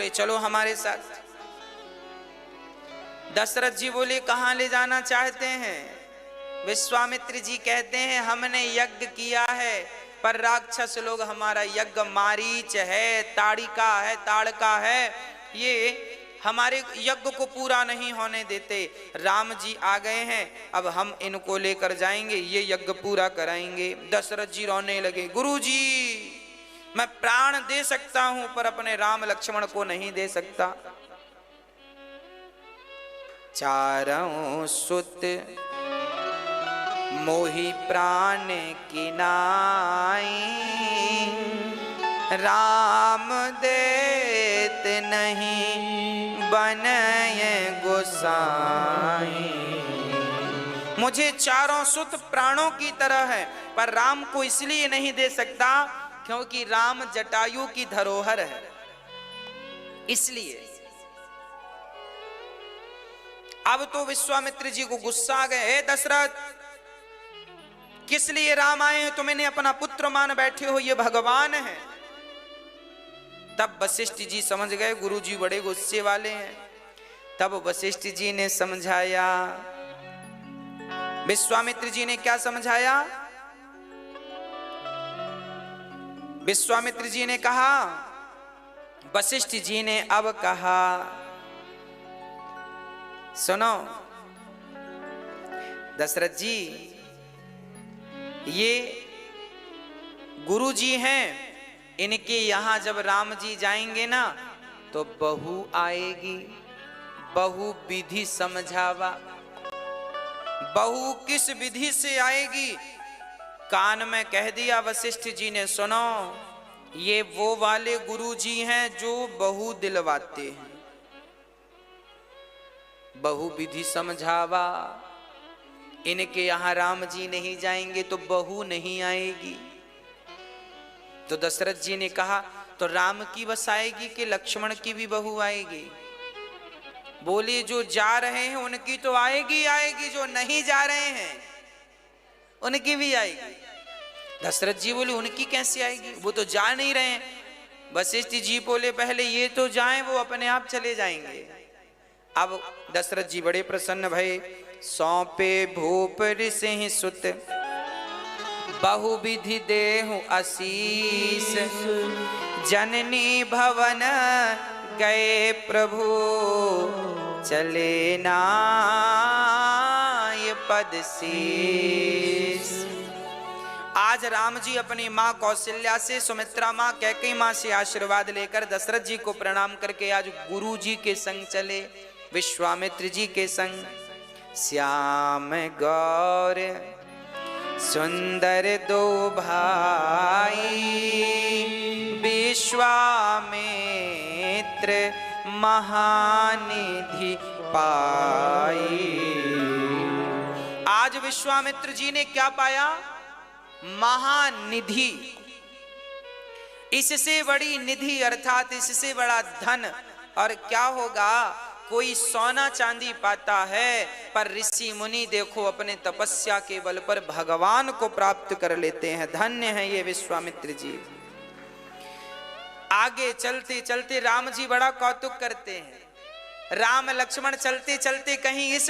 बोले चलो हमारे साथ। दशरथ जी बोले कहां ले जाना चाहते हैं? विश्वामित्र जी कहते हैं हमने यज्ञ किया है पर राक्षस लोग हमारा यज्ञ, मारीच है, ताड़िका है, ताड़का है, ये हमारे यज्ञ को पूरा नहीं होने देते। राम जी आ गए हैं, अब हम इनको लेकर जाएंगे, ये यज्ञ पूरा कराएंगे। दशरथ जी रोने लगे, गुरु जी मैं प्राण दे सकता हूं पर अपने राम लक्ष्मण को नहीं दे सकता। चारों सुत मोहि प्राण की नाई, राम देत नहीं बनय गोसाई। मुझे चारों सुत प्राणों की तरह है पर राम को इसलिए नहीं दे सकता क्योंकि राम जटायु की धरोहर है, इसलिए। अब तो विश्वामित्र जी को गुस्सा आ गए, दशरथ किस लिए राम आए हैं? तुम इन्हें अपना पुत्र मान बैठे हो, ये भगवान है। तब वशिष्ठ जी समझ गए गुरु जी बड़े गुस्से वाले हैं। तब वशिष्ठ जी ने समझाया। विश्वामित्र जी ने क्या समझाया? विश्वामित्र जी ने कहा, वशिष्ठ जी ने अब कहा सुनो दशरथ जी, ये गुरु जी हैं, इनके यहां जब राम जी जाएंगे ना तो बहू आएगी, बहू विधि समझावा। बहू किस विधि से आएगी? कान में कह दिया वशिष्ठ जी ने, सुनो ये वो वाले गुरु जी हैं जो बहू दिलवाते हैं। बहू विधि समझावा, इनके यहां राम जी नहीं जाएंगे तो बहू नहीं आएगी। तो दशरथ जी ने कहा तो राम की बस आएगी कि लक्ष्मण की भी बहू आएगी? बोले जो जा रहे हैं उनकी तो आएगी आएगी, जो नहीं जा रहे हैं उनकी भी आएगी। दशरथ जी बोले उनकी कैसे आएगी, वो तो जा नहीं रहे हैं। वशिष्ठ जी बोले पहले ये तो जाएं, वो अपने आप चले जाएंगे। अब दशरथ जी बड़े प्रसन्न भये। सौंपे भूप ऋषि सुत, बहु विधि देहु आशीष, जननी भवन गए प्रभु, चले नाय पद शीस। आज राम जी अपनी माँ कौशल्या से, सुमित्रा माँ, कैकेयी माँ से आशीर्वाद लेकर दशरथ जी को प्रणाम करके आज गुरु जी के संग चले, विश्वामित्र जी के संग। श्याम गौर सुंदर दो भाई, विश्वामित्र महानिधि पाई। आज विश्वामित्र जी ने क्या पाया? महानिधि। इससे बड़ी निधि अर्थात इससे बड़ा धन और क्या होगा? कोई सोना चांदी पाता है पर ऋषि मुनि देखो अपने तपस्या के बल पर भगवान को प्राप्त कर लेते हैं। धन्य है ये विश्वामित्र जी। आगे चलते चलते राम जी बड़ा कौतुक करते हैं। राम लक्ष्मण चलते चलते कहीं इस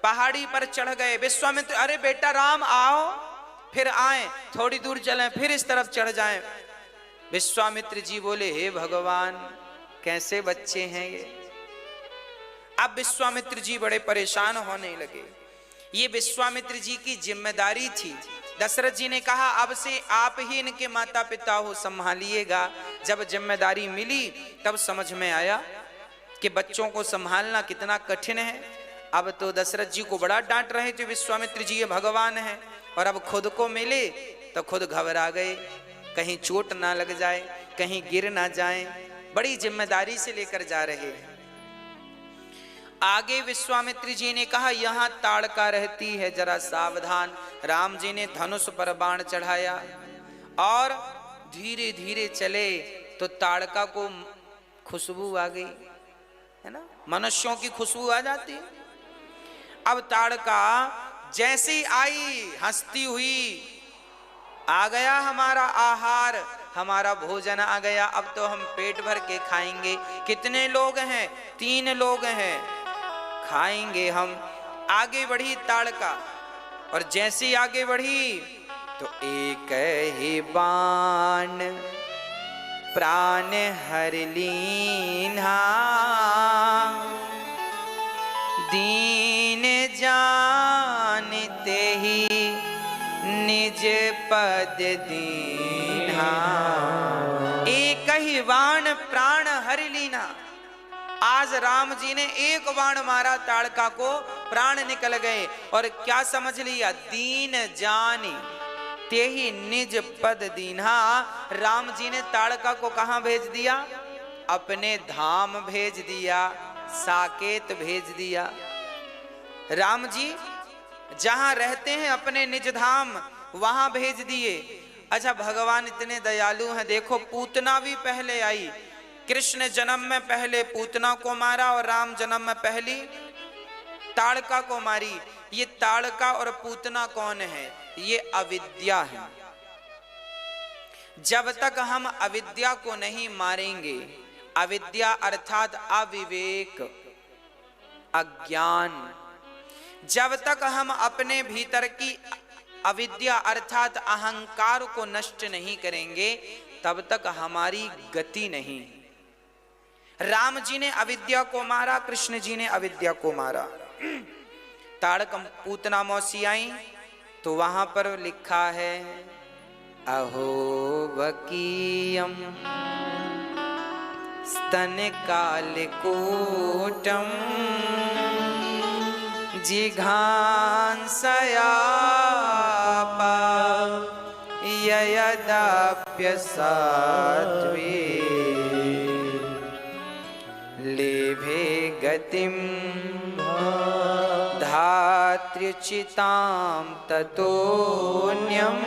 पहाड़ी पर चढ़ गए। विश्वामित्र अरे बेटा राम आओ, फिर आए, थोड़ी दूर चलें, फिर इस तरफ चढ़ जाएं। विश्वामित्र जी बोले हे भगवान कैसे बच्चे हैं ये। अब विश्वामित्र जी बड़े परेशान होने लगे। ये विश्वामित्र जी की जिम्मेदारी थी। दशरथ जी ने कहा अब से आप ही इनके माता पिता हो, संभालिएगा। जब जिम्मेदारी मिली तब समझ में आया कि बच्चों को संभालना कितना कठिन है। अब तो दशरथ जी को बड़ा डांट रहे थे विश्वामित्र जी, ये भगवान है, और अब खुद को मिले तो खुद घबरा गए, कहीं चोट ना लग जाए, कहीं गिर ना जाए। बड़ी जिम्मेदारी से लेकर जा रहे हैं। आगे विश्वामित्र जी ने कहा यहां ताड़का रहती है, जरा सावधान। राम जी ने धनुष पर बाण चढ़ाया और धीरे धीरे चले तो ताड़का को खुशबू आ गई, है ना, मनुष्यों की खुशबू आ जाती है। अब ताड़का जैसे ही आई हंसती हुई आ गया हमारा आहार, हमारा भोजन आ गया, अब तो हम पेट भर के खाएंगे। कितने लोग हैं? 3 लोग हैं, खाएंगे हम। आगे बढ़ी ताड़का, और जैसी आगे बढ़ी तो एक ही बाण प्राण हर लीन्हा, दीन जानते ही निज पद दीन्हा। एक ही बाण प्राण हर लीना। आज राम जी ने एक बाण मारा ताड़का को, प्राण निकल गए। और क्या समझ लिया? दीन जानी ते ही निज पद दीन्हा। राम जी ने ताड़का को कहां भेज दिया? अपने धाम भेज दिया, साकेत भेज दिया। राम जी जहां रहते हैं अपने निज धाम, वहां भेज दिए। अच्छा, भगवान इतने दयालु हैं। देखो, पूतना भी पहले आई। कृष्ण जन्म में पहले पूतना को मारा, और राम जन्म में पहली ताड़का को मारी। ये ताड़का और पूतना कौन है? ये अविद्या है। जब तक हम अविद्या को नहीं मारेंगे, अविद्या अर्थात अविवेक, अज्ञान, जब तक हम अपने भीतर की अविद्या अर्थात अहंकार को नष्ट नहीं करेंगे, तब तक हमारी गति नहीं। राम जी ने अविद्या को मारा, कृष्ण जी ने अविद्या को मारा। ताड़क पूतना मौसी आई तो वहां पर लिखा है, अहो वकीयम स्तन कालकूटम जिघांसयापा ययदाप्य सात्वे लेभे गतिम धात्र्युचितां ततोऽन्यं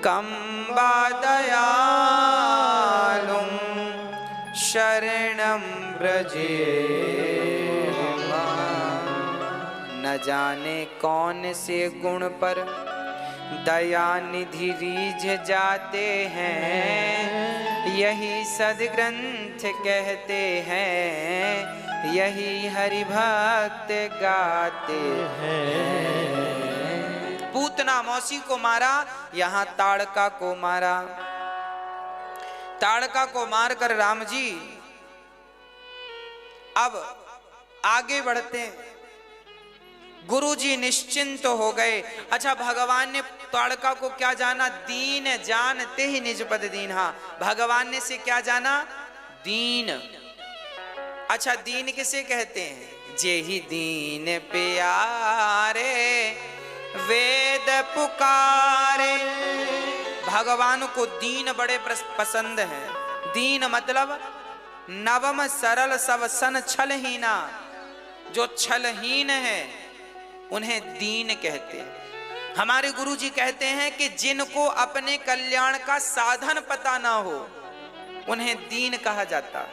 कं वा दयालुं शरणं व्रजेम। न जाने कौन से गुण पर दया निधि रीझ जाते हैं, यही सदग्रंथ कहते हैं, यही हरि भक्त गाते हैं। पूतना मौसी को मारा, यहां ताड़का को मारा। ताड़का को मारकर राम जी अब आगे बढ़ते हैं। गुरु जी निश्चिंत हो गए। अच्छा, भगवान ने ताड़का को क्या जाना? दीन जानते ही निज पद दीन्हा। भगवान ने से क्या जाना? दीन। अच्छा, दीन किसे कहते हैं? जेहि दीन प्यारे वेद पुकारे। भगवान को दीन बड़े पसंद हैं। दीन मतलब नवम सरल सब सन छलहीना। जो छलहीन है उन्हें दीन कहते हैं। हमारे गुरु जी कहते हैं कि जिनको अपने कल्याण का साधन पता ना हो, उन्हें दीन कहा जाता।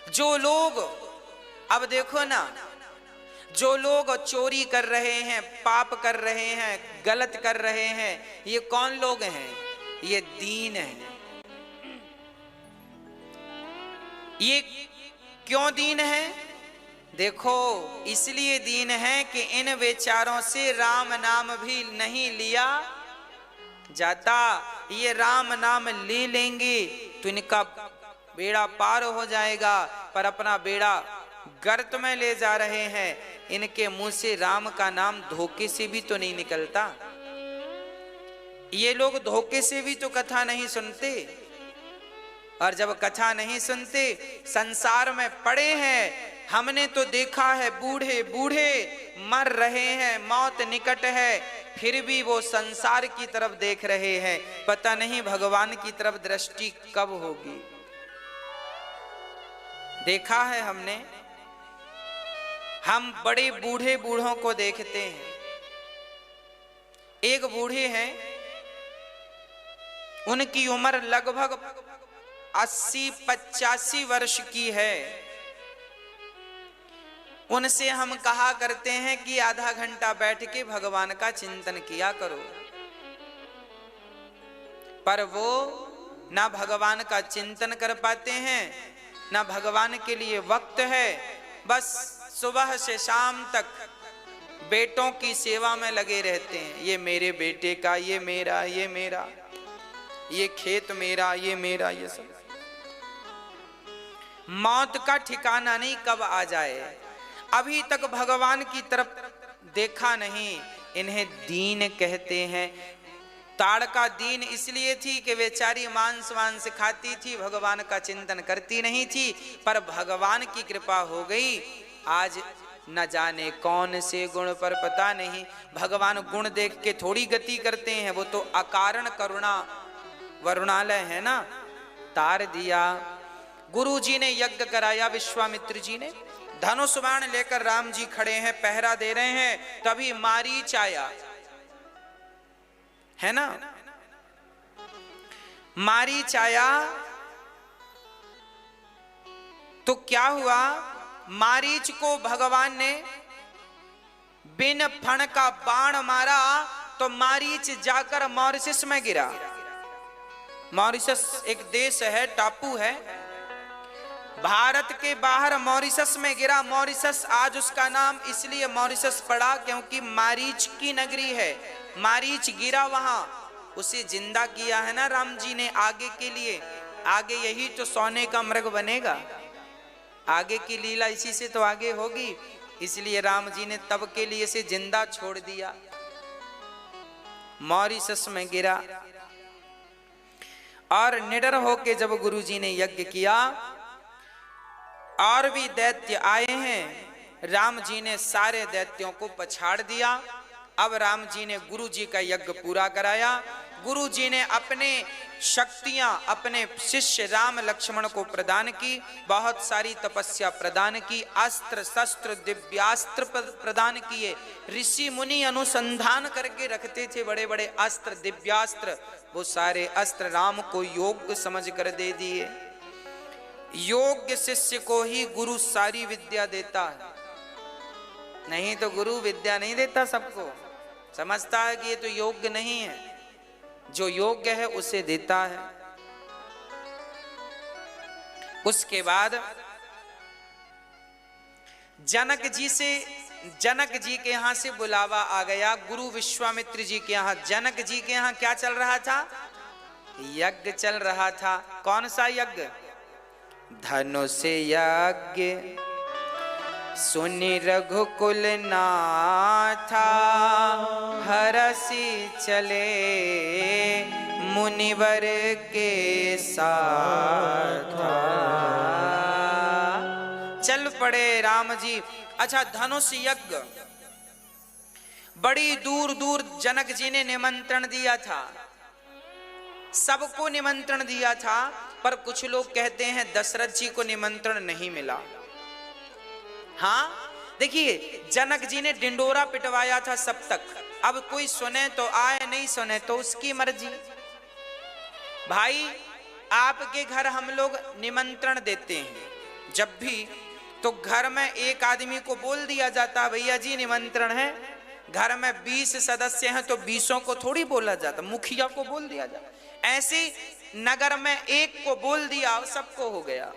जो लोग, अब देखो ना, जो लोग चोरी कर रहे हैं, पाप कर रहे हैं, गलत कर रहे हैं, ये कौन लोग हैं? ये दीन हैं। ये क्यों दीन है? देखो, इसलिए दीन है कि इन बेचारों से राम नाम भी नहीं लिया जाता। ये राम नाम ले लेंगे तो इनका बेड़ा पार हो जाएगा, पर अपना बेड़ा गर्त में ले जा रहे हैं। इनके मुंह से राम का नाम धोखे से भी तो नहीं निकलता। ये लोग धोखे से भी तो कथा नहीं सुनते, और जब कथा नहीं सुनते, संसार में पड़े हैं। हमने तो देखा है, बूढ़े बूढ़े मर रहे हैं, मौत निकट है, फिर भी वो संसार की तरफ देख रहे हैं। पता नहीं भगवान की तरफ दृष्टि कब होगी। देखा है हमने, हम बड़े बूढ़े बूढ़ों को देखते हैं। एक बूढ़े हैं, उनकी उम्र लगभग 80-85 वर्ष की है। उनसे हम कहा करते हैं कि आधा घंटा बैठ के भगवान का चिंतन किया करो, पर वो ना भगवान का चिंतन कर पाते हैं, ना भगवान के लिए वक्त है। बस सुबह से शाम तक बेटों की सेवा में लगे रहते हैं। ये मेरे बेटे का, ये मेरा, ये मेरा, ये खेत मेरा, ये मेरा, ये सब। मौत का ठिकाना नहीं कब आ जाए। अभी तक भगवान की तरफ देखा नहीं। इन्हें दीन कहते हैं। ताड़का दीन इसलिए थी कि बेचारी मांस वांस खाती थी, भगवान का चिंतन करती नहीं थी, पर भगवान की कृपा हो गई। आज न जाने कौन से गुण पर, पता नहीं, भगवान गुण देख के थोड़ी गति करते हैं, वो तो अकारण करुणा वरुणालय है ना, तार दिया। गुरु जी ने यज्ञ कराया, विश्वामित्र जी ने धनुष बाण लेकर राम जी खड़े हैं, पहरा दे रहे हैं, तभी मारीच आया, है ना। मारीच आया तो क्या हुआ, मारीच को भगवान ने बिन फण का बाण मारा तो मारीच जाकर मॉरिशस में गिरा। मॉरिशस एक देश है, टापू है, भारत के बाहर मॉरिशस में गिरा। मॉरिशस आज उसका नाम इसलिए मॉरिशस पड़ा क्योंकि मारीच की नगरी है। मारीच गिरा वहां, उसे जिंदा किया है ना राम जी ने आगे के लिए। आगे यही तो सोने का मृग बनेगा, आगे की लीला इसी से तो आगे होगी। इसलिए राम जी ने तब के लिए से जिंदा छोड़ दिया। मॉरिशस में गिरा और निडर होके जब गुरु जी ने यज्ञ किया, और भी दैत्य आए हैं, राम जी ने सारे दैत्यों को पछाड़ दिया। अब राम जी ने गुरु जी का यज्ञ पूरा कराया। गुरु जी ने अपने शक्तियां अपने शिष्य राम लक्ष्मण को प्रदान की, बहुत सारी तपस्या प्रदान की, अस्त्र शस्त्र दिव्यास्त्र प्रदान किए। ऋषि मुनि अनुसंधान करके रखते थे बड़े बड़े अस्त्र दिव्यास्त्र, वो सारे अस्त्र राम को योग्य समझ कर दे दिए। योग्य शिष्य को ही गुरु सारी विद्या देता है, नहीं तो गुरु विद्या नहीं देता सबको। समझता है कि ये तो योग्य नहीं है, जो योग्य है उसे देता है। उसके बाद जनक जी के यहां से बुलावा आ गया। गुरु विश्वामित्र जी के यहां, जनक जी के यहां क्या चल रहा था, यज्ञ चल रहा था। कौन सा यज्ञ, धनुष यज्ञ। सुनि रघुकुल नाथा, हरसि चले मुनिवर के साथ। चल पड़े राम जी। अच्छा, धनुष यज्ञ बड़ी दूर दूर जनक जी ने निमंत्रण दिया था, सबको निमंत्रण दिया था, पर कुछ लोग कहते हैं दशरथ जी को निमंत्रण नहीं मिला। हाँ देखिए, जनक जी ने डिंडोरा पिटवाया था सब तक। अब कोई सुने तो आए, नहीं सुने तो उसकी मर्जी। भाई आपके घर हम लोग निमंत्रण देते हैं जब भी, तो घर में एक आदमी को बोल दिया जाता है भैया जी निमंत्रण है। घर में 20 सदस्य हैं तो 20 को थोड़ी बोला जाता, मुखिया को बोल दिया जाता। ऐसे नगर में एक को बोल दिया, सबको हो गया।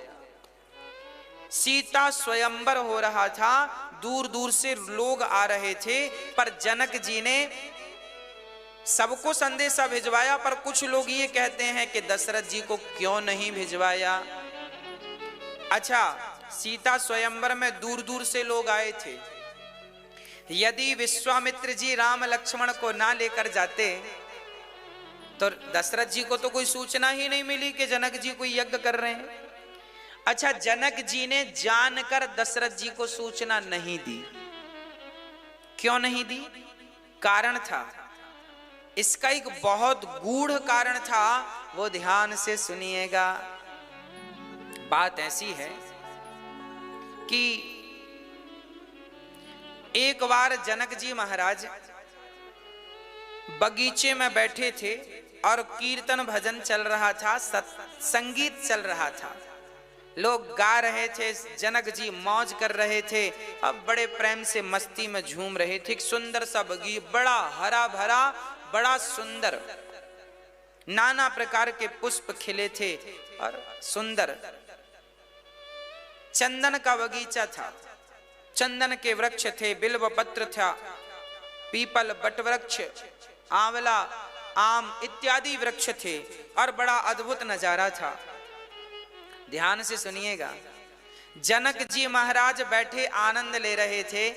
सीता स्वयंवर हो रहा था, दूर दूर से लोग आ रहे थे, पर जनक जी ने सबको संदेशा भिजवाया। पर कुछ लोग ये कहते हैं कि दशरथ जी को क्यों नहीं भिजवाया। अच्छा, सीता स्वयंवर में दूर दूर से लोग आए थे। यदि विश्वामित्र जी राम लक्ष्मण को ना लेकर जाते तो दशरथ जी को तो कोई सूचना ही नहीं मिली कि जनक जी कोई यज्ञ कर रहे हैं। अच्छा, जनक जी ने जानकर दशरथ जी को सूचना नहीं दी। क्यों नहीं दी? कारण था, इसका एक बहुत गूढ़ कारण था, वो ध्यान से सुनिएगा। बात ऐसी है कि एक बार जनक जी महाराज बगीचे में बैठे थे और कीर्तन भजन चल रहा था, संगीत चल रहा था। लोग गा रहे थे, जनक जी मौज कर रहे थे, अब बड़े प्रेम से मस्ती में झूम रहे थे। एक सुंदर सा बगीचा, बड़ा हरा भरा, बड़ा सुंदर, नाना प्रकार के पुष्प खिले थे और सुंदर। चंदन का बगीचा था, चंदन के वृक्ष थे, बिल्व पत्र था, पीपल, बट वृक्ष, आंवला, आम इत्यादि वृक्ष थे और बड़ा अद्भुत नजारा था। ध्यान से सुनिएगा। जनक जी महाराज बैठे आनंद ले रहे थे,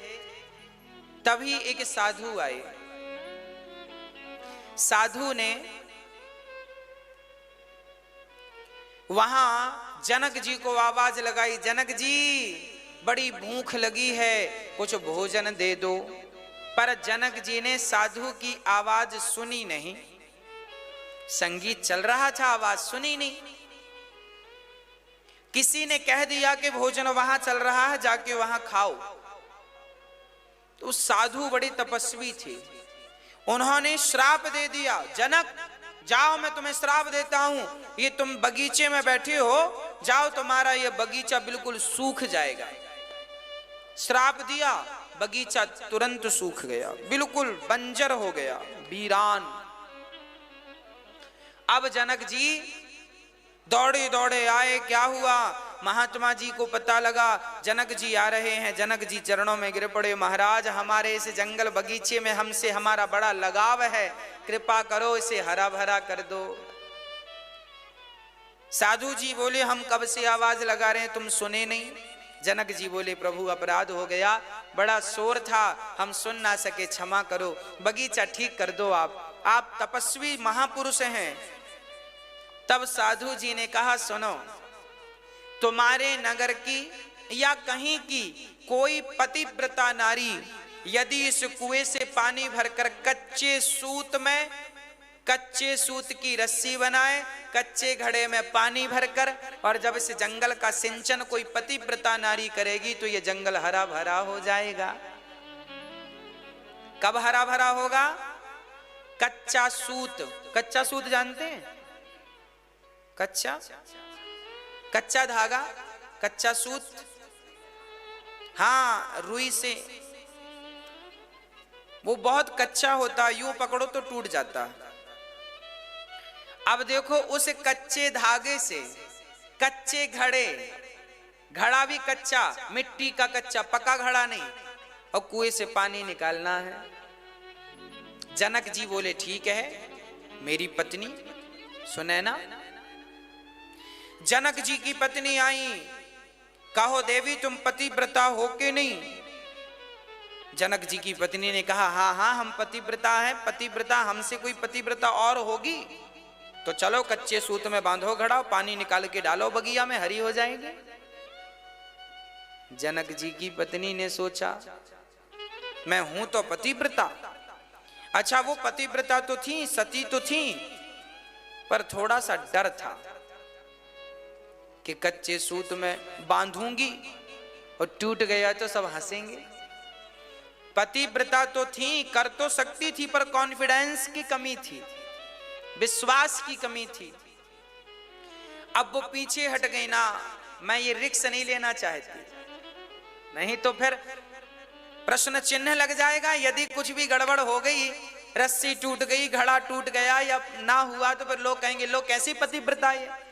तभी एक साधु आए। साधु ने वहां जनक जी को आवाज लगाई, जनक जी बड़ी भूख लगी है, कुछ भोजन दे दो। पर जनक जी ने साधु की आवाज सुनी नहीं। संगीत चल रहा था, आवाज सुनी नहीं। किसी ने कह दिया कि भोजन वहां चल रहा है, जाके वहां खाओ। तो साधु बड़ी तपस्वी थे, उन्होंने श्राप दे दिया, जनक जाओ मैं तुम्हें श्राप देता हूं, ये तुम बगीचे में बैठे हो, जाओ तुम्हारा ये बगीचा बिल्कुल सूख जाएगा। श्राप दिया, बगीचा तुरंत सूख गया, बिल्कुल बंजर हो गया, वीरान। अब जनक जी दौड़े दौड़े आए, क्या हुआ? महात्मा जी को पता लगा जनक जी आ रहे हैं। जनक जी चरणों में गिर पड़े, महाराज हमारे इस जंगल बगीचे में हमसे हमारा बड़ा लगाव है, कृपा करो इसे हरा भरा कर दो। साधु जी बोले, हम कब से आवाज लगा रहे हैं, तुम सुने नहीं? जनक जी बोले, प्रभु अपराध हो गया, बड़ा शोर था, हम सुन ना सके, क्षमा करो, बगीचा ठीक कर दो, आप तपस्वी महापुरुष हैं। तब साधु जी ने कहा, सुनो, तुम्हारे नगर की या कहीं की कोई पतिव्रता नारी यदि इस कुएं से पानी भरकर कच्चे सूत की रस्सी बनाए, कच्चे घड़े में पानी भरकर, और जब इस जंगल का सिंचन कोई पतिव्रता नारी करेगी तो ये जंगल हरा भरा हो जाएगा। कब हरा भरा होगा? कच्चा सूत जानते हैं? कच्चा धागा, कच्चा सूत, हाँ, रुई से, वो बहुत कच्चा होता, यूं पकड़ो तो टूट जाता। अब देखो, उस कच्चे धागे से कच्चे घड़ा भी कच्चा, मिट्टी का कच्चा, पका घड़ा नहीं, और कुएं से पानी निकालना है। जनक जी बोले, ठीक है, मेरी पत्नी सुनैना। जनक जी की पत्नी आई, कहो देवी तुम पतिव्रता हो के नहीं? जनक जी की पत्नी ने कहा, हाँ हम पतिव्रता हैं, पतिव्रता, हमसे कोई पतिव्रता और होगी तो चलो कच्चे सूत में बांधो घड़ा, पानी निकाल के डालो बगिया में, हरी हो जाएगी। जनक जी की पत्नी ने सोचा, मैं हूं तो पतिव्रता। अच्छा, वो पतिव्रता तो थी, सती तो थी, पर थोड़ा सा डर था कि कच्चे सूत में बांधूंगी और टूट गया तो सब हंसेंगे। पतिव्रता तो थी, कर तो सकती थी, पर कॉन्फिडेंस की कमी थी, विश्वास की कमी थी। अब वो पीछे हट गई ना, मैं ये रिस्क नहीं लेना चाहती, नहीं तो फिर प्रश्न चिन्ह लग जाएगा। यदि कुछ भी गड़बड़ हो गई, रस्सी टूट गई, घड़ा टूट गया या ना हुआ, तो फिर लोग कहेंगे, लोग कैसी पतिव्रता है।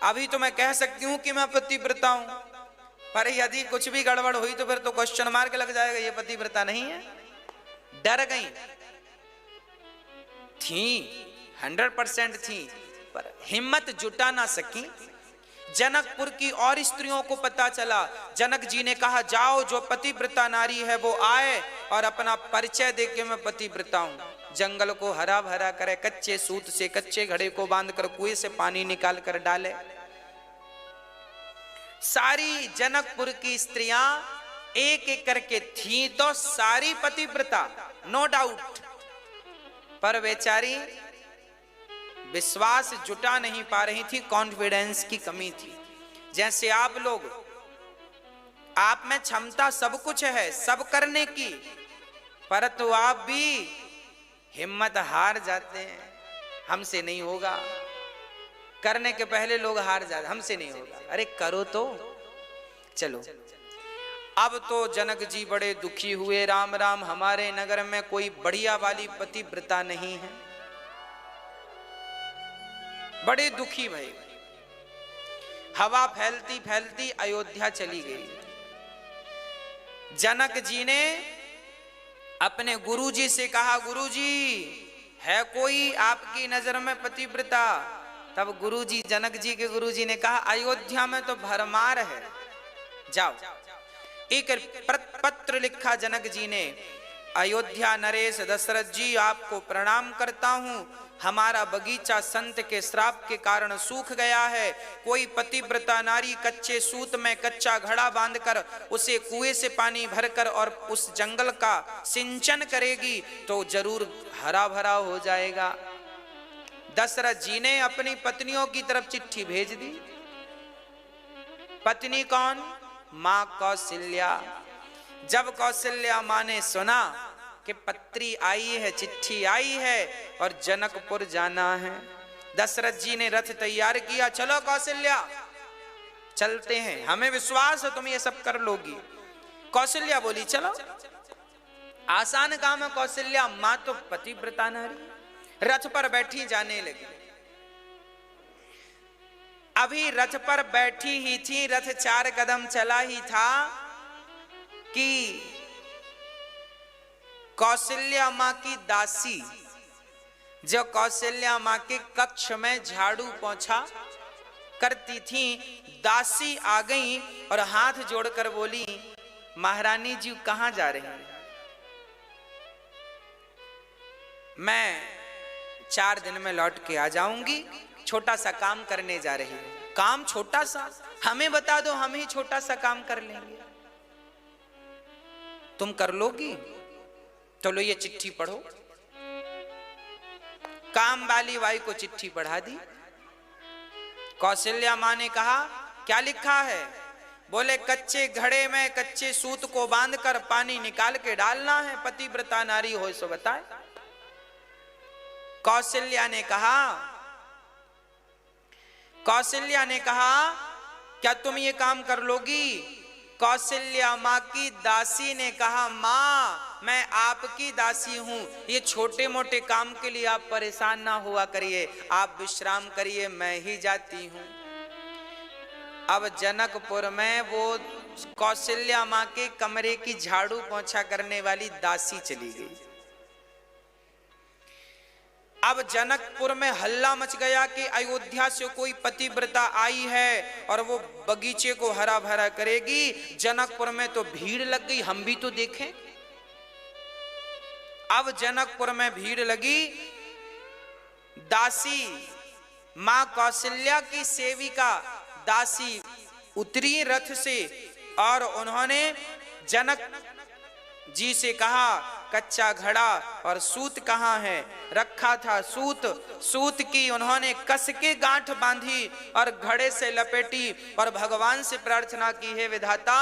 अभी तो मैं कह सकती हूं कि मैं पतिव्रता हूं, पर यदि कुछ भी गड़बड़ हुई तो फिर तो क्वेश्चन मार्क लग जाएगा, ये पतिव्रता नहीं है। डर गई थी, 100% थी, पर हिम्मत जुटा ना सकी। जनकपुर की और स्त्रियों को पता चला। जनक जी ने कहा, जाओ जो पतिव्रता नारी है वो आए और अपना परिचय दे के मैं पतिव्रता हूं। जंगल को हरा भरा करे, कच्चे सूत से कच्चे घड़े को बांधकर कुएं से पानी निकाल कर डाले। सारी जनकपुर की स्त्रियां एक एक करके थी तो सारी पतिव्रता, नो डाउट, पर बेचारी विश्वास जुटा नहीं पा रही थी, कॉन्फिडेंस की कमी थी। जैसे आप लोग, आप में क्षमता सब कुछ है, सब करने की, परंतु आप भी हिम्मत हार जाते हैं, हमसे नहीं होगा। करने के पहले लोग हार जाते, हमसे नहीं होगा, अरे करो तो। चलो, अब तो जनक जी बड़े दुखी हुए, राम राम, हमारे नगर में कोई बढ़िया वाली पतिव्रता नहीं है। बड़े दुखी भई। हवा फैलती फैलती अयोध्या चली गई। जनक जी ने अपने गुरुजी से कहा, गुरुजी है कोई आपकी नजर में पतिव्रता? तब गुरुजी, जनक जी के गुरुजी ने कहा, अयोध्या में तो भरमार है, जाओ। एक पत्र लिखा जनक जी ने, अयोध्या नरेश दशरथ जी, आपको प्रणाम करता हूं, हमारा बगीचा संत के श्राप के कारण सूख गया है। कोई पतिव्रता नारी कच्चे सूत में कच्चा घड़ा बांधकर उसे कुएं से पानी भरकर और उस जंगल का सिंचन करेगी तो जरूर हरा भरा हो जाएगा। दशरथ जी ने अपनी पत्नियों की तरफ चिट्ठी भेज दी। पत्नी कौन? मां कौशल्या। जब कौशल्या मां ने सुना कि पत्री आई है, चिट्ठी आई है और जनकपुर जाना है, दशरथ जी ने रथ तैयार किया। चलो कौशल्या, चलते हैं, हमें विश्वास है तुम ये सब कर लोगी। कौशल्या बोली, चलो। आसान काम है कौशल्या, मां तो पतिव्रता नारी। रथ पर बैठी जाने लगी। अभी रथ पर बैठी ही थी, रथ 4 कदम चला ही था कि कौशल्या मां की दासी, जो कौशल्या मां के कक्ष में झाड़ू पोंछा करती थी, दासी आ गई और हाथ जोड़कर बोली, महारानी जी कहां जा रही हैं? मैं 4 दिन में लौट के आ जाऊंगी, छोटा सा काम करने जा रही हूं। काम छोटा सा? हमें बता दो, हम ही छोटा सा काम कर लेंगे। तुम कर लोगी? तो लो ये चिट्ठी पढ़ो। काम वाली बाई को चिट्ठी पढ़ा दी। कौशल्या मां ने कहा, क्या लिखा है? बोले, कच्चे घड़े में कच्चे सूत को बांधकर पानी निकाल के डालना है, पतिव्रता नारी हो सो बताए। कौशल्या ने कहा, क्या तुम ये काम कर लोगी? कौशल्या मां की दासी ने कहा, मां मैं आपकी दासी हूं, ये छोटे मोटे काम के लिए आप परेशान ना हुआ करिए, आप विश्राम करिए, मैं ही जाती हूं। अब जनकपुर में वो कौशल्या मां के कमरे की झाड़ू पोंछा करने वाली दासी चली गई। अब जनकपुर में हल्ला मच गया कि अयोध्या से कोई पतिव्रता आई है और वो बगीचे को हरा भरा करेगी। जनकपुर में तो भीड़ लग गई, हम भी तो देखें। अब जनकपुर में भीड़ लगी। दासी, मां कौशल्या की सेविका दासी उतरी रथ से और उन्होंने जनक जी से कहा, कच्चा घड़ा और सूत कहाँ है? रखा था सूत, सूत की उन्होंने कस के गांठ बांधी और घड़े से लपेटी और भगवान से प्रार्थना की, है विधाता,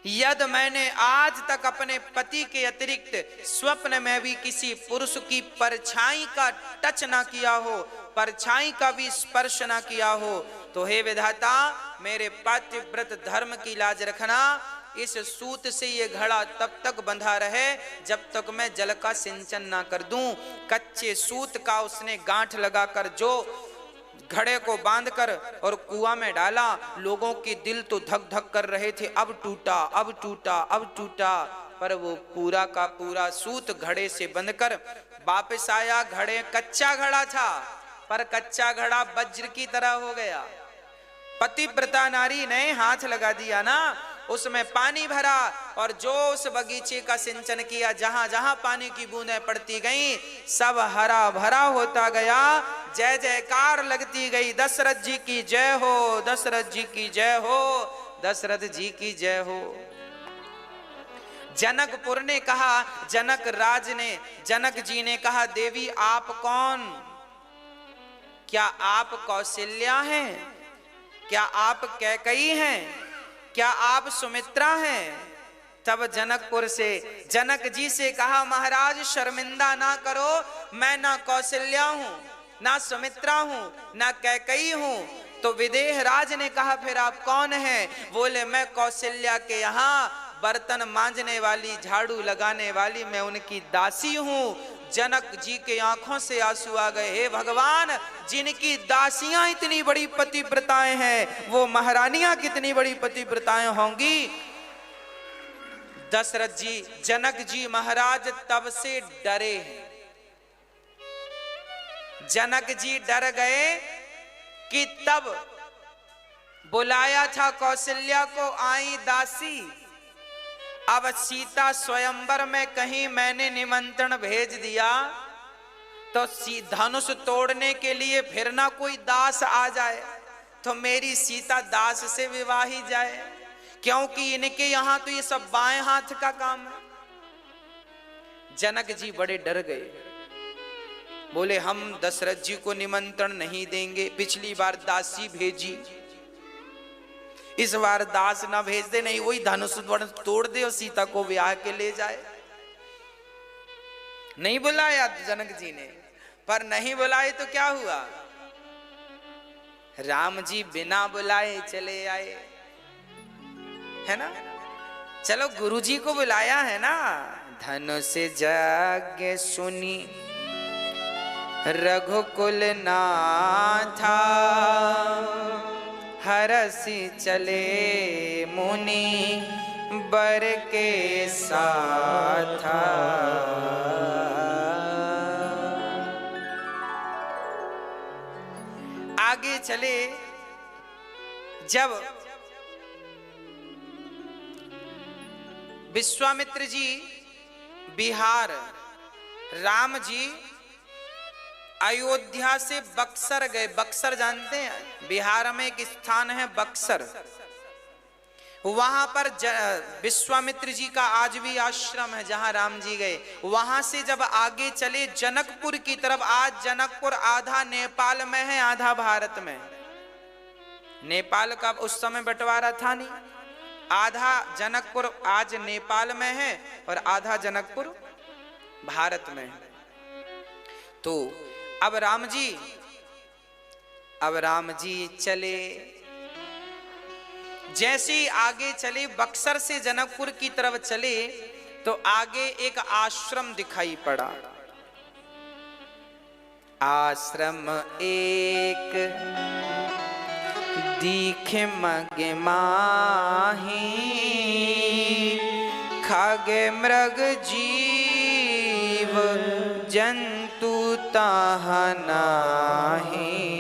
यदि मैंने आज तक अपने पति के अतिरिक्त स्वप्न में भी किसी पुरुष की परछाई का टच ना किया हो, परछाई का भी स्पर्श ना किया हो, तो हे विधाता मेरे पतिव्रत धर्म की लाज रखना। इस सूत से ये घड़ा तब तक बंधा रहे जब तक मैं जल का सिंचन ना कर दूं। कच्चे सूत का उसने गांठ लगाकर जो घड़े को बांधकर और कुआं में डाला, लोगों के दिल तो धक धक कर रहे थे, अब टूटा, अब टूटा, अब टूटा, पर वो पूरा का पूरा सूत घड़े से बंधकर वापस आया। घड़े कच्चा घड़ा था पर कच्चा घड़ा वज्र की तरह हो गया। पतिव्रता नारी ने हाथ लगा दिया ना, उसमें पानी भरा और जो उस बगीचे का सिंचन किया, जहां जहां पानी की बूंदें पड़ती गईं, सब हरा भरा होता गया। जय जयकार लगती गई, दशरथ जी की जय हो, दशरथ जी की जय हो, दशरथ जी की जय हो। जनकपुर ने कहा, जनक जी ने कहा, देवी आप कौन? क्या आप कौशल्या हैं? क्या आप कैकई हैं? क्या आप सुमित्रा हैं? तब जनकपुर से जनक जी से कहा, महाराज शर्मिंदा ना करो, मैं ना कौशल्या हूं ना सुमित्रा हूं, ना कैकेयी हूं। तो विदेह राज ने कहा फिर आप कौन हैं? बोले मैं कौशल्या के यहाँ बर्तन मांजने वाली, झाड़ू लगाने वाली, मैं उनकी दासी हूं। जनक जी के आंखों से आंसू आ गए। हे भगवान, जिनकी दासियां इतनी बड़ी पतिव्रताएं हैं, वो महारानियां कितनी बड़ी पतिव्रताएं होंगी। दशरथ जी, जनक जी महाराज तब से डरे हैं। जनक जी डर गए कि तब बुलाया था कौशल्या को, आई दासी। अब सीता स्वयंवर में कहीं मैंने निमंत्रण भेज दिया तो धनुष तोड़ने के लिए फिर ना कोई दास आ जाए, तो मेरी सीता दास से विवाह ही जाए, क्योंकि इनके यहां तो ये सब बाएं हाथ का काम है। जनक जी बड़े डर गए। बोले हम दशरथ जी को निमंत्रण नहीं देंगे। पिछली बार दासी भेजी, इस बार दास ना भेज दे, नहीं वही धनुष तोड़ दे और सीता को ब्याह के ले जाए। नहीं बुलाया जनक जी ने, पर नहीं बुलाए तो क्या हुआ, राम जी बिना बुलाए चले आए, है ना। चलो गुरु जी को बुलाया है ना। धनुष यज्ञ सुनी रघुकुल नाथा, हरसि चले मुनि बर के साथा। आगे चले, जब विश्वामित्र जी बिहार, राम जी अयोध्या से बक्सर गए। बक्सर जानते हैं, बिहार में एक स्थान है बक्सर। वहां पर विश्वामित्र जी का आज भी आश्रम है जहां राम जी गए। वहां से जब आगे चले जनकपुर की तरफ, आज जनकपुर आधा नेपाल में है, आधा भारत में। नेपाल का उस समय बंटवारा था नहीं, आधा जनकपुर आज नेपाल में है और आधा जनकपुर भारत में है। तो अब राम जी चले, जैसे ही आगे चले, बक्सर से जनकपुर की तरफ चले, तो आगे एक आश्रम दिखाई पड़ा। आश्रम एक दिखे मगे माही, खागे मृग जीव जंतु ताहा नाहीं।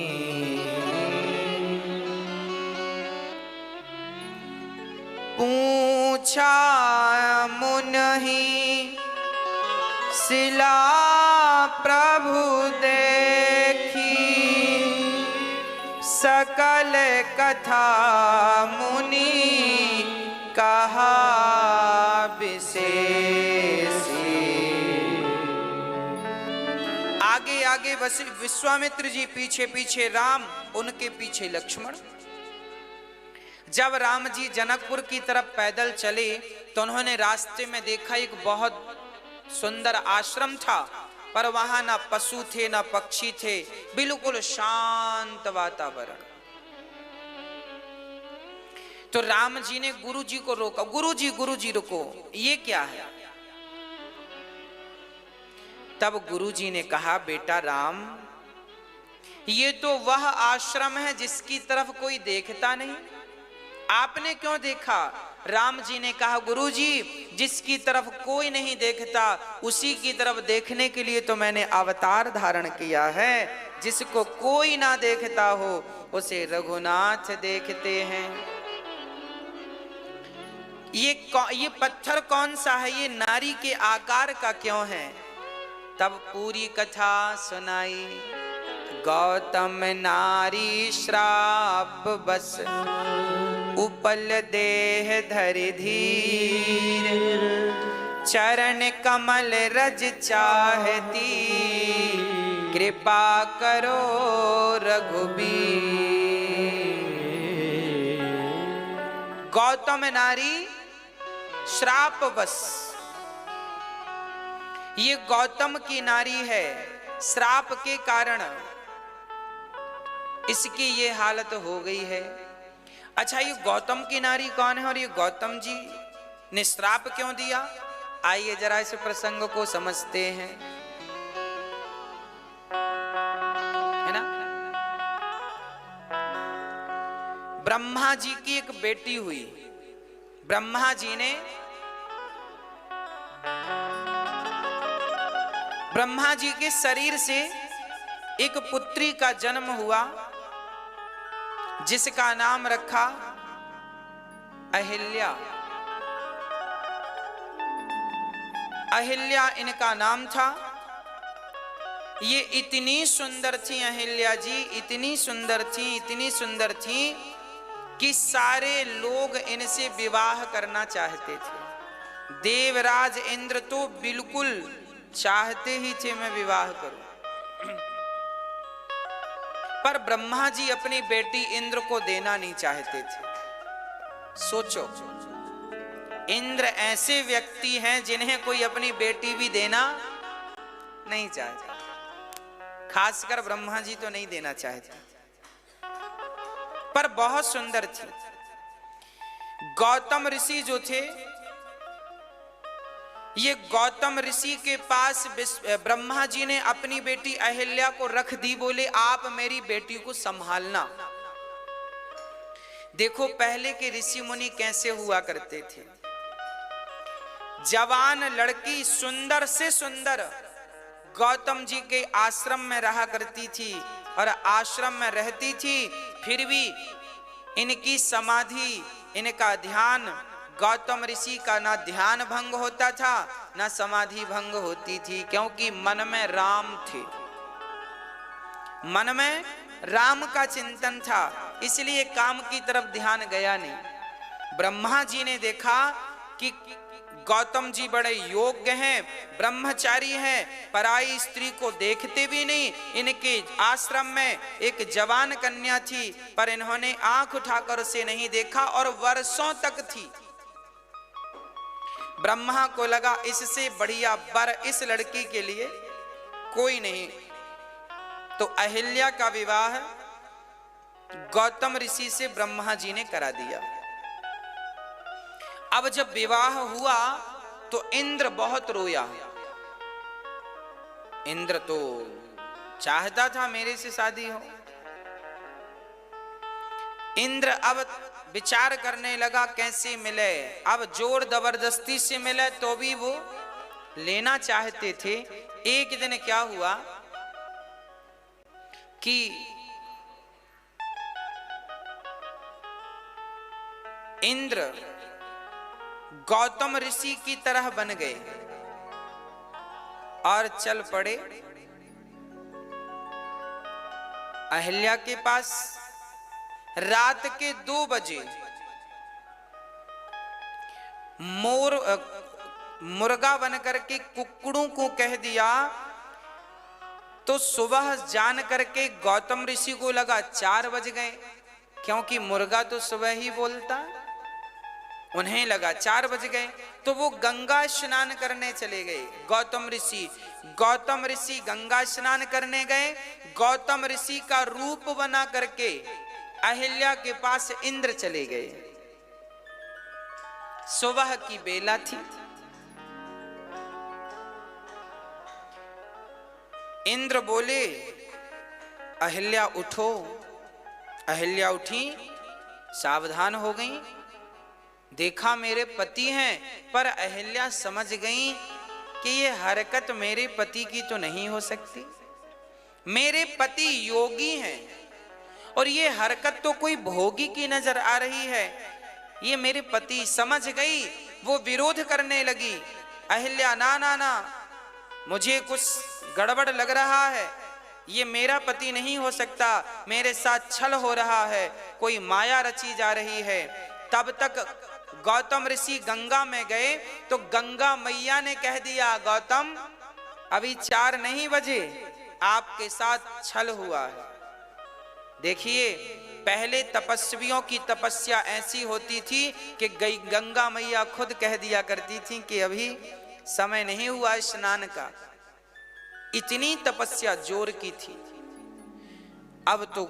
पूछा मुनहि शिला प्रभु देखी, सकल कथा मुनि कहा विशेषी। आगे आगे विश्वामित्र जी, पीछे पीछे राम, उनके पीछे लक्ष्मण। जब राम जी जनकपुर की तरफ पैदल चले तो उन्होंने रास्ते में देखा एक बहुत सुंदर आश्रम था, पर वहां ना पशु थे ना पक्षी थे, बिल्कुल शांत वातावरण। तो राम जी ने गुरु जी को रोका, गुरु जी रुको, ये क्या है। तब गुरु जी ने कहा, बेटा राम, ये तो वह आश्रम है जिसकी तरफ कोई देखता नहीं, आपने क्यों देखा। राम जी ने कहा, गुरु जी, जिसकी तरफ कोई नहीं देखता उसी की तरफ देखने के लिए तो मैंने अवतार धारण किया है। जिसको कोई ना देखता हो उसे रघुनाथ देखते हैं। ये पत्थर कौन सा है, ये नारी के आकार का क्यों है। तब पूरी कथा सुनाई। गौतम नारी श्राप बस उपल देह धरि धीर, चरण कमल रज चाहती, कृपा करो रघुबीर। गौतम नारी श्राप बस, ये गौतम की नारी है, श्राप के कारण इसकी ये हालत हो गई है। अच्छा, ये गौतम की नारी कौन है और ये गौतम जी ने श्राप क्यों दिया? आइए जरा इस प्रसंग को समझते हैं, है ना। ब्रह्मा जी की एक बेटी हुई। ब्रह्मा जी ने ब्रह्मा जी के शरीर से एक पुत्री का जन्म हुआ, जिसका नाम रखा अहिल्या। अहिल्या इनका नाम था। ये इतनी सुंदर थी अहिल्या जी, इतनी सुंदर थी, इतनी सुंदर थी कि सारे लोग इनसे विवाह करना चाहते थे। देवराज इंद्र तो बिल्कुल चाहते ही थे मैं विवाह करूं, पर ब्रह्मा जी अपनी बेटी इंद्र को देना नहीं चाहते थे। सोचो, इंद्र ऐसे व्यक्ति हैं जिन्हें कोई अपनी बेटी भी देना नहीं चाहता, खासकर ब्रह्मा जी तो नहीं देना चाहते, पर बहुत सुंदर थी। गौतम ऋषि जो थे, ये गौतम ऋषि के पास ब्रह्मा जी ने अपनी बेटी अहिल्या को रख दी। बोले आप मेरी बेटी को संभालना। देखो पहले के ऋषि मुनि कैसे हुआ करते थे। जवान लड़की सुंदर से सुंदर गौतम जी के आश्रम में रहा करती थी और आश्रम में रहती थी, फिर भी इनकी समाधि, इनका ध्यान, गौतम ऋषि का ना ध्यान भंग होता था ना समाधि भंग होती थी, क्योंकि मन में राम थे, मन में राम का चिंतन था, इसलिए काम की तरफ ध्यान गया नहीं। ब्रह्मा जी ने देखा कि गौतम जी बड़े योग्य हैं, ब्रह्मचारी हैं, पराई स्त्री को देखते भी नहीं। इनके आश्रम में एक जवान कन्या थी, पर इन्होंने आंख उठाकर उसे नहीं देखा और वर्षों तक थी। ब्रह्मा को लगा इससे बढ़िया वर इस लड़की के लिए कोई नहीं, तो अहिल्या का विवाह गौतम ऋषि से ब्रह्मा जी ने करा दिया। अब जब विवाह हुआ तो इंद्र बहुत रोया। इंद्र तो चाहता था मेरे से शादी हो। इंद्र अब विचार करने लगा कैसे मिले। अब जोर जबरदस्ती से मिले तो भी वो लेना चाहते थे। एक दिन क्या हुआ कि इंद्र गौतम ऋषि की तरह बन गए और चल पड़े अहिल्या के पास। रात के 2 बजे मुर्गा बनकर के कुकड़ों को कह दिया, तो सुबह जान करके गौतम ऋषि को लगा 4 बज गए, क्योंकि मुर्गा तो सुबह ही बोलता। उन्हें लगा 4 बज गए, तो वो गंगा स्नान करने चले गए। गौतम ऋषि गंगा स्नान करने गए। गौतम ऋषि का रूप बना करके अहिल्या के पास इंद्र चले गए। सुबह की बेला थी। इंद्र बोले अहिल्या उठो। अहिल्या उठी, सावधान हो गई, देखा मेरे पति हैं, पर अहिल्या समझ गई कि ये हरकत मेरे पति की तो नहीं हो सकती। मेरे पति योगी हैं और ये हरकत तो कोई भोगी की नजर आ रही है। ये मेरे पति, समझ गई, वो विरोध करने लगी। अहिल्या ना ना ना, मुझे कुछ गड़बड़ लग रहा है, ये मेरा पति नहीं हो सकता, मेरे साथ छल हो रहा है, कोई माया रची जा रही है। तब तक गौतम ऋषि गंगा में गए तो गंगा मैया ने कह दिया, गौतम अभी 4 नहीं बजे, आपके साथ छल हुआ है। देखिए, पहले तपस्वियों की तपस्या ऐसी होती थी कि गंगा मैया खुद कह दिया करती थी कि अभी समय नहीं हुआ स्नान का। इतनी तपस्या जोर की थी। अब तो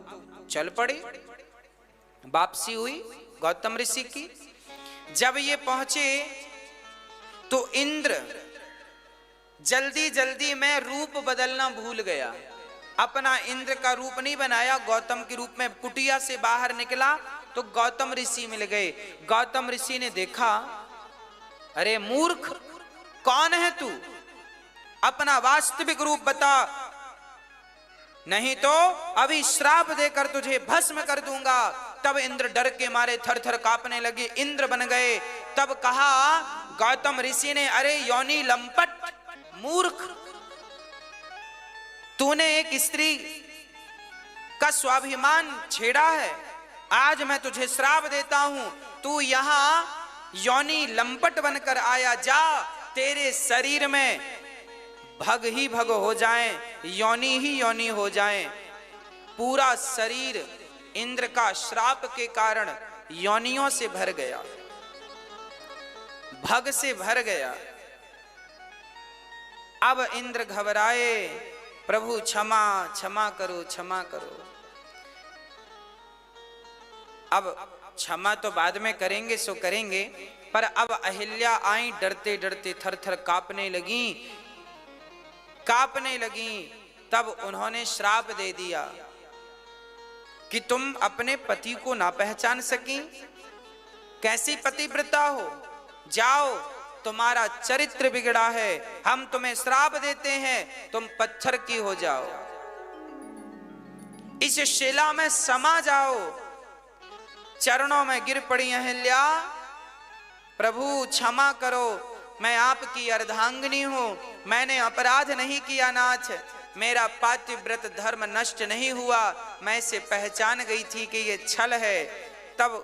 चल पड़े। वापसी हुई गौतम ऋषि की। जब ये पहुंचे तो इंद्र जल्दी जल्दी में रूप बदलना भूल गया। अपना इंद्र का रूप नहीं बनाया, गौतम के रूप में कुटिया से बाहर निकला तो गौतम ऋषि मिल गए। गौतम ऋषि ने देखा, अरे मूर्ख, कौन है तू? अपना वास्तविक रूप बता, नहीं तो अभी श्राप देकर तुझे भस्म कर दूंगा। तब इंद्र डर के मारे थर थर कांपने लगे, इंद्र बन गए। तब कहा गौतम ऋषि ने, अरे योनि लंपट, मूर्ख, तूने एक स्त्री का स्वाभिमान छेड़ा है। आज मैं तुझे श्राप देता हूं, तू यहां योनि लंपट बनकर आया। जा, तेरे शरीर में भग ही भग हो जाए, योनि ही योनि हो जाए। पूरा शरीर इंद्र का श्राप के कारण योनियों से भर गया, भग से भर गया। अब इंद्र घबराए, प्रभु क्षमा क्षमा करो, क्षमा करो। अब क्षमा तो बाद में करेंगे, सो करेंगे, पर अब अहिल्या आई, डरते डरते थर थर कांपने लगी, कांपने लगी। तब उन्होंने श्राप दे दिया कि तुम अपने पति को ना पहचान सकी, कैसी पतिव्रता हो, जाओ, तुम्हारा चरित्र बिगड़ा है, हम तुम्हें श्राप देते हैं, तुम पत्थर की हो जाओ, इस शिला में समा जाओ। चरणों में गिर पड़ी अहिल्या, प्रभु क्षमा करो, मैं आपकी अर्धांगिनी हूं, मैंने अपराध नहीं किया नाथ, मेरा पातिव्रत धर्म नष्ट नहीं हुआ, मैं इसे पहचान गई थी कि ये छल है। तब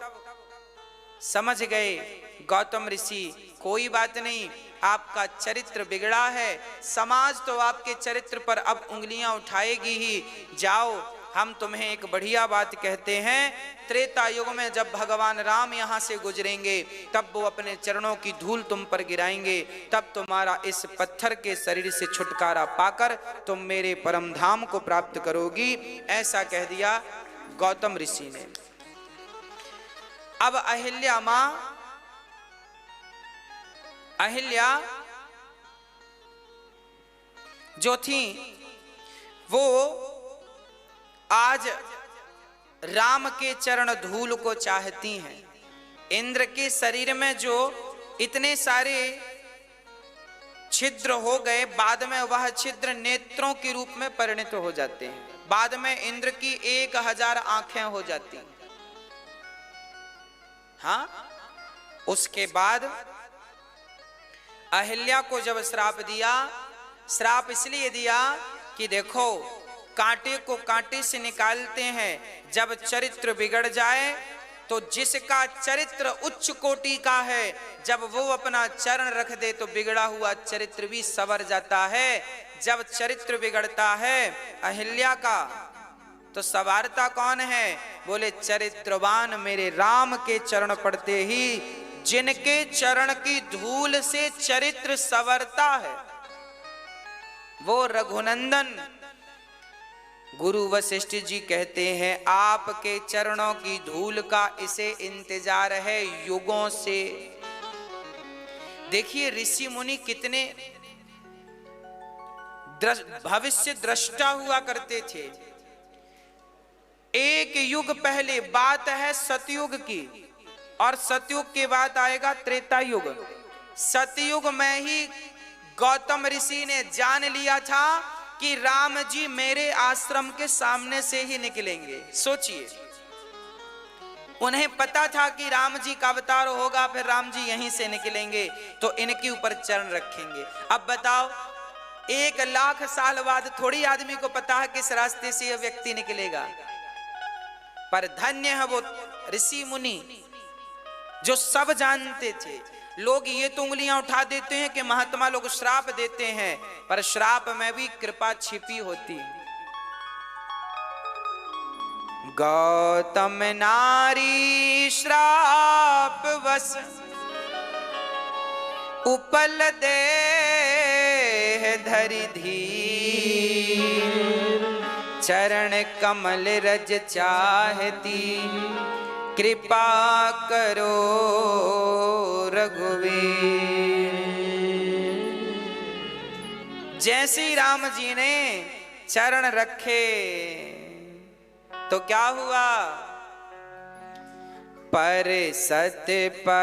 समझ गए गौतम ऋषि, कोई बात नहीं, आपका चरित्र बिगड़ा है, समाज तो आपके चरित्र पर अब उंगलियां उठाएगी ही। जाओ, हम तुम्हें एक बढ़िया बात कहते हैं, त्रेता युग में जब भगवान राम यहाँ से गुजरेंगे तब वो अपने चरणों की धूल तुम पर गिराएंगे, तब तुम्हारा इस पत्थर के शरीर से छुटकारा पाकर तुम मेरे परम धाम को प्राप्त करोगी। ऐसा कह दिया गौतम ऋषि ने। अब अहिल्या मां, अहिल्या जो थी वो आज राम के चरण धूल को चाहती हैं। इंद्र के शरीर में जो इतने सारे छिद्र हो गए, बाद में वह छिद्र नेत्रों के रूप में परिणत हो जाते हैं। बाद में इंद्र की 1000 आंखें हो जाती हैं। हाँ, उसके बाद अहिल्या को जब श्राप दिया, श्राप इसलिए दिया कि देखो, कांटे को कांटे से निकालते हैं, जब चरित्र बिगड़ जाए तो जिसका चरित्र उच्च कोटि का है, जब वो अपना चरण रख दे तो बिगड़ा हुआ चरित्र भी संवर जाता है। जब चरित्र बिगड़ता है अहिल्या का तो संवारता कौन है? बोले चरित्रवान मेरे राम के चरण पड़ते ही जिनके चरण की धूल से चरित्र संवरता है, वो रघुनंदन। गुरु वशिष्ठ जी कहते हैं, आपके चरणों की धूल का इसे इंतजार है युगों से। देखिए ऋषि मुनि कितने भविष्य दृष्टा हुआ करते थे। एक युग पहले बात है सतयुग की, और सतयुग के बाद आएगा त्रेता युग। सतयुग में ही गौतम ऋषि ने जान लिया था कि राम जी मेरे आश्रम के सामने से ही निकलेंगे। सोचिए, उन्हें पता था कि राम जी का अवतार होगा, फिर राम जी यहीं से निकलेंगे तो इनके ऊपर चरण रखेंगे। अब बताओ, 1,00,000 साल बाद थोड़ी आदमी को पता है किस रास्ते से यह व्यक्ति निकलेगा, पर धन्य है वो ऋषि मुनि जो सब जानते थे। लोग ये तो उंगलियां उठा देते हैं कि महात्मा लोग श्राप देते हैं, पर श्राप में भी कृपा छिपी होती। गौतम नारी श्राप वश उपल दे धरि धीर, चरण कमल रज चाहती, कृपा करो रघुवीर। जैसे राम जी ने चरण रखे तो क्या हुआ? पर सत्य पर